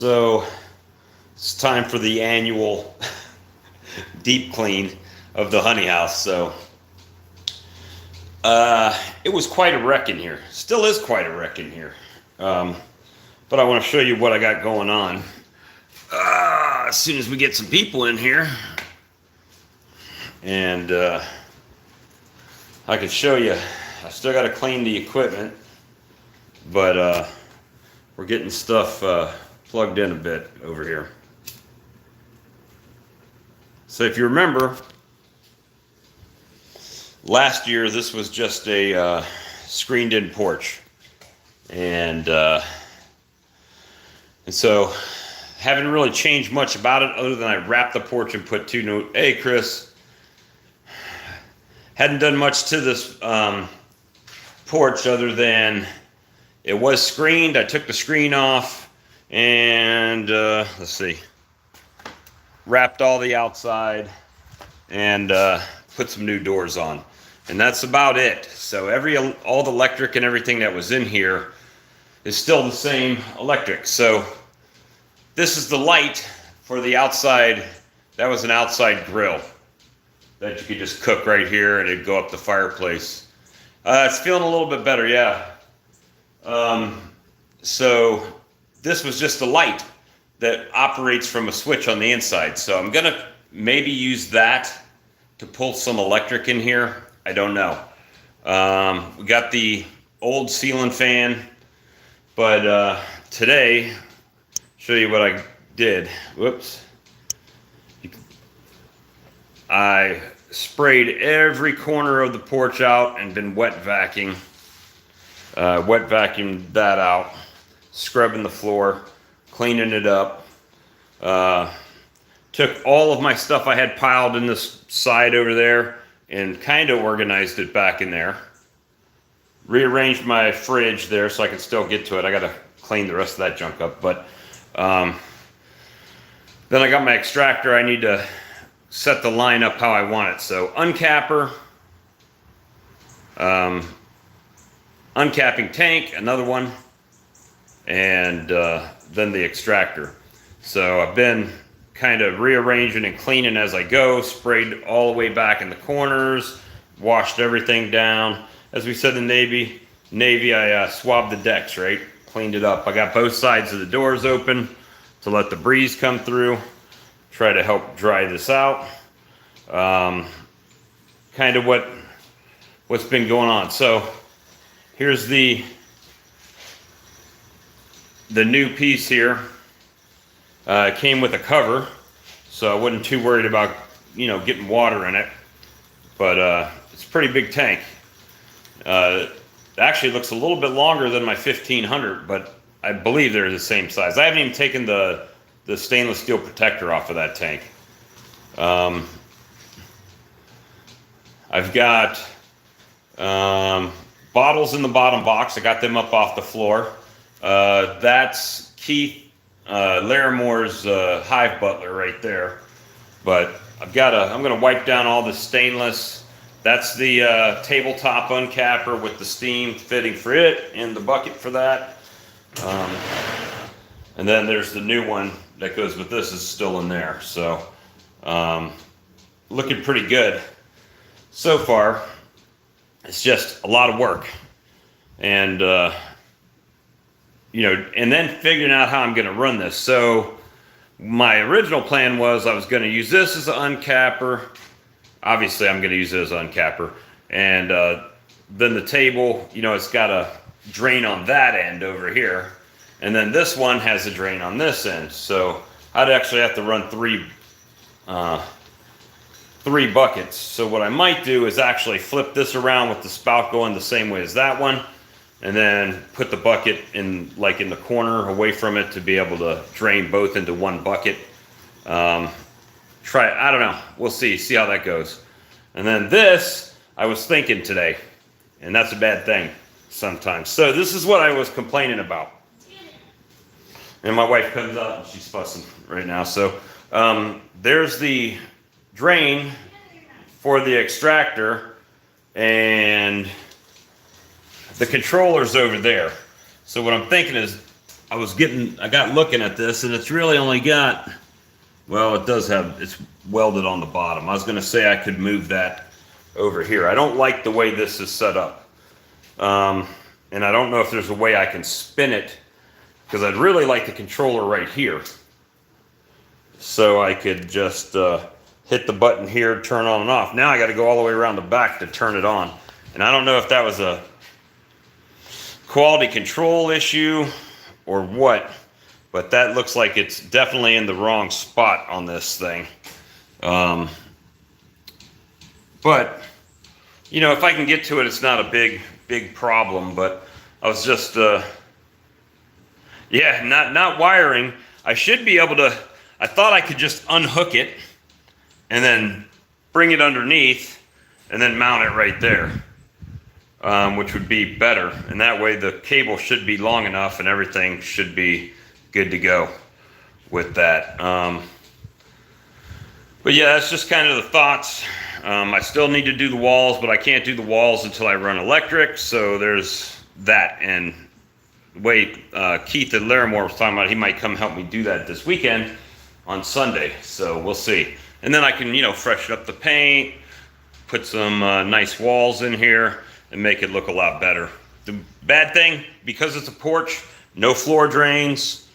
So it's time for the annual deep clean of the honey house. So it was quite a wreck in here. Still is quite a wreck in here. But I want to show you what I got going on. As soon as we get some people in here, and I can show you. I still got to clean the equipment, but we're getting stuff plugged in a bit over here. So if you remember, last year this was just a screened-in porch, and so haven't really changed much about it other than I wrapped the porch and put two new. Hey, Chris. Hadn't done much to this porch other than it was screened. I took the screen off and let's see, wrapped all the outside and put some new doors on, and that's about it. So all the electric and everything that was in here is still the same electric. So this is the light for the outside. That was an outside grill that you could just cook right here and it'd go up the fireplace. It's feeling a little bit better, yeah. So this was just a light that operates from a switch on the inside. So I'm gonna maybe use that to pull some electric in here. I don't know. We got the old ceiling fan, but today, show you what I did. Whoops. I sprayed every corner of the porch out and been wet vacuuming that out, scrubbing the floor, cleaning it up. Took all of my stuff I had piled in this side over there and kind of organized it back in there. Rearranged my fridge there so I can still get to it. I got to clean the rest of that junk up, but then I got my extractor. I need to set the line up how I want it. So uncapper, uncapping tank, another one, and then the extractor. So I've been kind of rearranging and cleaning as I go, sprayed all the way back in the corners, washed everything down. As we said in Navy, I swabbed the decks, right? Cleaned it up. I got both sides of the doors open to let the breeze come through. Try to help dry this out. Kind of what's been going on. So here's the new piece here. It came with a cover, so I wasn't too worried about getting water in it. But it's a pretty big tank. It actually looks a little bit longer than my 1500, but I believe they're the same size. I haven't even taken the stainless steel protector off of that tank. I've got bottles in the bottom box. I got them up off the floor. That's Keith Laramore's Hive Butler right there. But I'm gonna wipe down all the stainless. That's the tabletop uncapper with the steam fitting for it and the bucket for that. And then there's the new one that goes with this is still in there. So looking pretty good so far. It's just a lot of work. And and then figuring out how I'm going to run this. So my original plan was I was going to use this as an uncapper. Obviously I'm going to use it as an uncapper. And then the table, it's got a drain on that end over here. And then this one has a drain on this end. So I'd actually have to run three buckets. So what I might do is actually flip this around with the spout going the same way as that one, and then put the bucket in the corner away from it to be able to drain both into one bucket. I don't know. We'll see how that goes. And then this, I was thinking today, and that's a bad thing sometimes. So this is what I was complaining about. And my wife comes out and she's fussing right now. So there's the drain for the extractor, and the controller's over there. So what I'm thinking is I got looking at this, and it's really only got, well, it does have, it's welded on the bottom. I was going to say I could move that over here. I don't like the way this is set up. And I don't know if there's a way I can spin it, because I'd really like the controller right here. So I could just hit the button here, turn on and off. Now I got to go all the way around the back to turn it on. And I don't know if that was a quality control issue or what, but that looks like it's definitely in the wrong spot on this thing. But, you know, if I can get to it, it's not a big problem. But I was just, yeah, not wiring. I should be able to, I thought I could just unhook it and then bring it underneath and then mount it right there, which would be better. And that way the cable should be long enough and everything should be good to go with that. But yeah, that's just kind of the thoughts. I still need to do the walls, but I can't do the walls until I run electric. So there's that. And the way Keith at Larimore was talking about, he might come help me do that this weekend on Sunday. So we'll see. And then I can, you know, freshen up the paint, put some nice walls in here, and make it look a lot better. The bad thing, because it's a porch, no floor drains,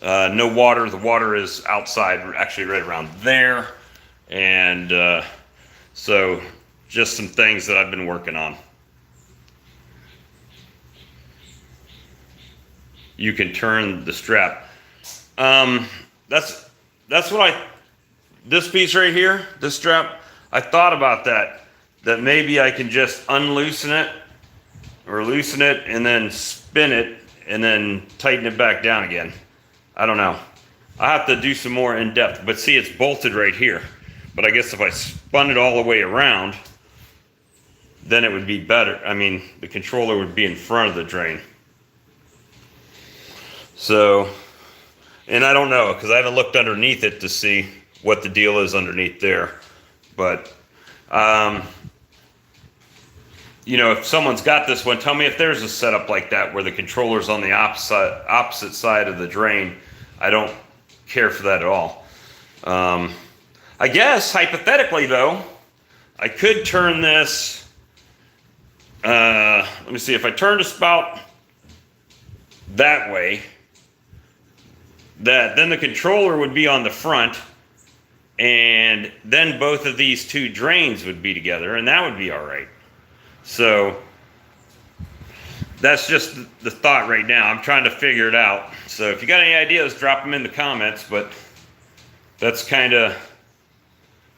no water. The water is outside, actually right around there. And so just some things that I've been working on. You can turn the strap. That's what this piece right here, this strap, I thought about that maybe I can just unloosen it or loosen it and then spin it and then tighten it back down again. I don't know. I have to do some more in depth, but see, it's bolted right here. But I guess if I spun it all the way around, then it would be better. I mean, the controller would be in front of the drain. So, and I don't know, because I haven't looked underneath it to see what the deal is underneath there. But, you know, if someone's got this one, tell me if there's a setup like that where the controller's on the opposite side of the drain. I don't care for that at all. I guess, hypothetically though, I could turn this, let me see, if I turn the spout that way, then the controller would be on the front, and then both of these two drains would be together, and that would be all right. So that's just the thought right now. I'm trying to figure it out. So if you got any ideas, drop them in the comments, but that's kind of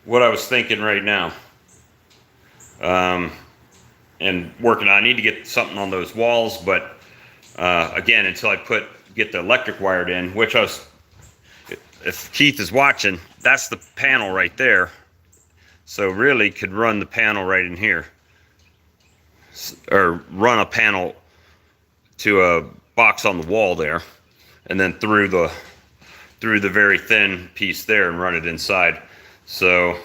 what I was thinking right now. And working on, I need to get something on those walls, but again, until I get the electric wired in, which if Keith is watching, that's the panel right there. So really could run the panel right in here, or run a panel to a box on the wall there, and then through the very thin piece there and run it inside. So,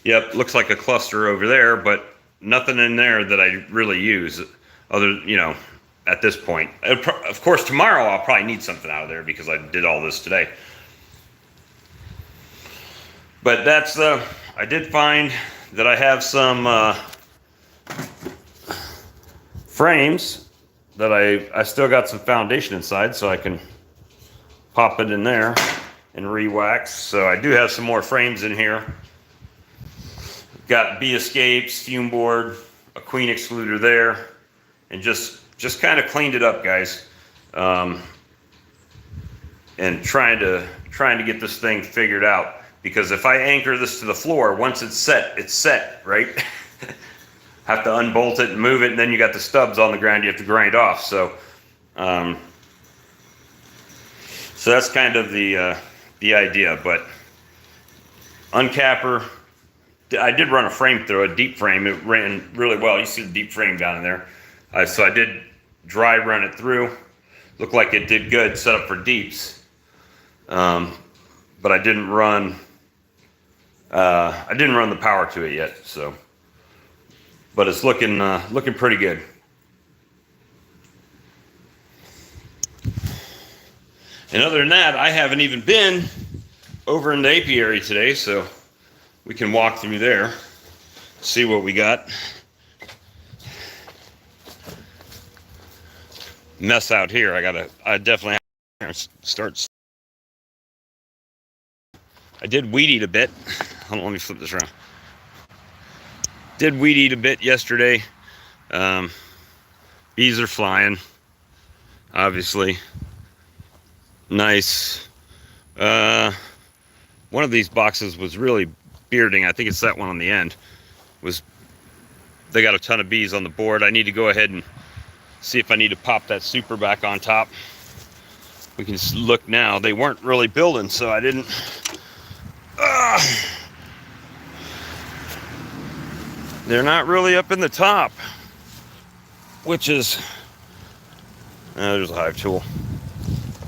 yep, looks like a cluster over there, but nothing in there that I really use other, you know, at this point. Of course, tomorrow I'll probably need something out of there because I did all this today. But that's I did find that I have some frames that I still got some foundation inside, so I can pop it in there and re-wax. So I do have some more frames in here. Got B-escapes, fume board, a queen excluder there, and just kind of cleaned it up, guys. And trying to get this thing figured out, because if I anchor this to the floor, once it's set, right? Have to unbolt it and move it, and then you got the stubs on the ground you have to grind off. So so that's kind of the idea. But uncapper, I did run a frame through a deep frame. It ran really well. You see the deep frame down in there. So I did dry run it through. Looked like it did good, set up for deeps. But I didn't run the power to it yet. So, but it's looking pretty good. And other than that, I haven't even been over in the apiary today, so we can walk through there, see what we got. Mess out here. I definitely have to start. I did weed eat a bit. Hold on, let me flip this around. Did weed eat a bit yesterday. Bees are flying, obviously. Nice. One of these boxes was really bearding. I think it's that one on the end. They got a ton of bees on the board. I need to go ahead and see if I need to pop that super back on top. We can look now. They weren't really building, so I didn't. They're not really up in the top, which is, there's a hive tool.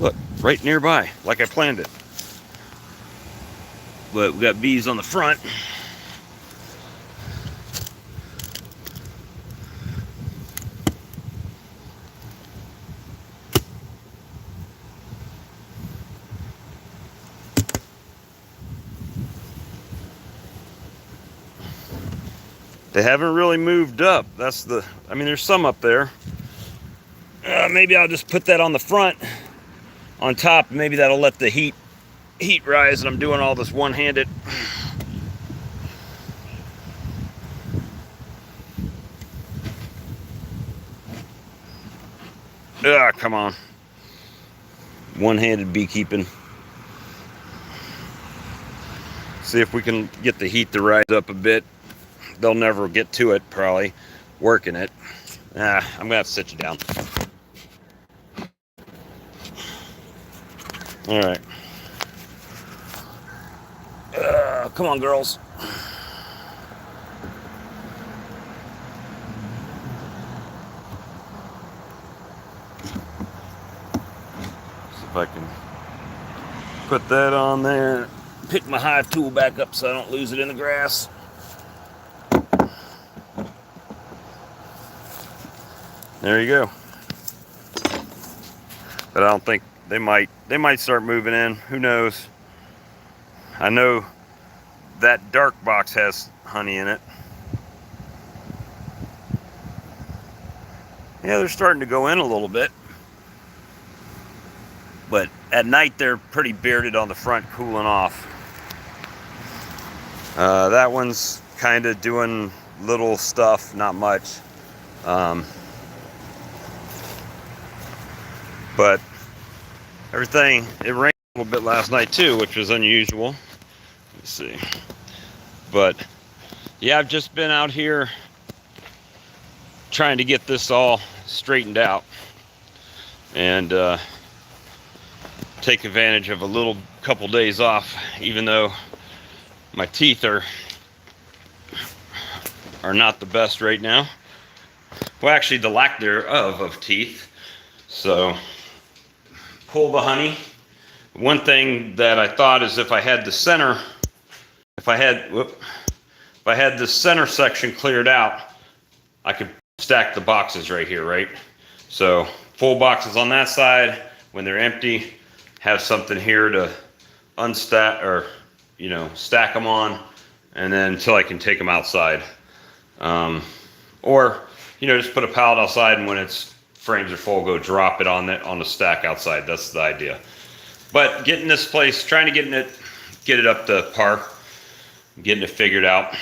Look, right nearby, like I planned it. But we got bees on the front. They haven't really moved up. I mean, there's some up there. Maybe I'll just put that on the front, on top. Maybe that'll let the heat rise, and I'm doing all this one-handed. Come on. One-handed beekeeping. See if we can get the heat to rise up a bit. They'll never get to it, probably, working it. I'm gonna have to sit you down. All right. Come on, girls. See if I can put that on there. Pick my hive tool back up so I don't lose it in the grass. There you go. But I don't think they might start moving in. Who knows? I know that dark box has honey in it. Yeah, they're starting to go in a little bit. But at night they're pretty bearded on the front, cooling off. That one's kind of doing little stuff, not much. But everything, it rained a little bit last night too, which was unusual. Let's see. But yeah, I've just been out here trying to get this all straightened out and take advantage of a couple days off, even though my teeth are not the best right now. Well, actually, the lack thereof of teeth. So pull the honey. One thing that I thought is if I had the center section cleared out, I could stack the boxes right here, right? So full boxes on that side. When they're empty, have something here to unstack or, stack them on, and then until I can take them outside. Or, just put a pallet outside, and when its frames are full, go drop it on the stack outside. That's the idea. But getting this place, trying to get it up to par, getting it figured out.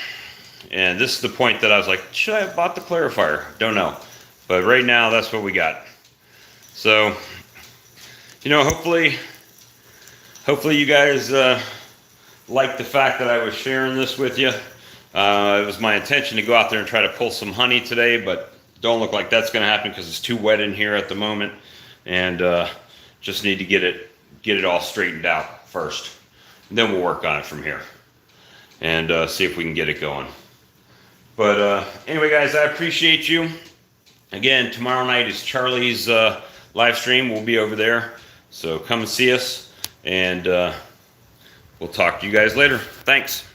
And this is the point that I was like, should I have bought the clarifier? Don't know. But right now, that's what we got. So, hopefully you guys like the fact that I was sharing this with you. It was my intention to go out there and try to pull some honey today, but don't look like that's going to happen because it's too wet in here at the moment, and just need to get it all straightened out first. And then we'll work on it from here and see if we can get it going. But anyway, guys, I appreciate you. Again, tomorrow night is Charlie's live stream. We'll be over there, so come and see us, and we'll talk to you guys later. Thanks.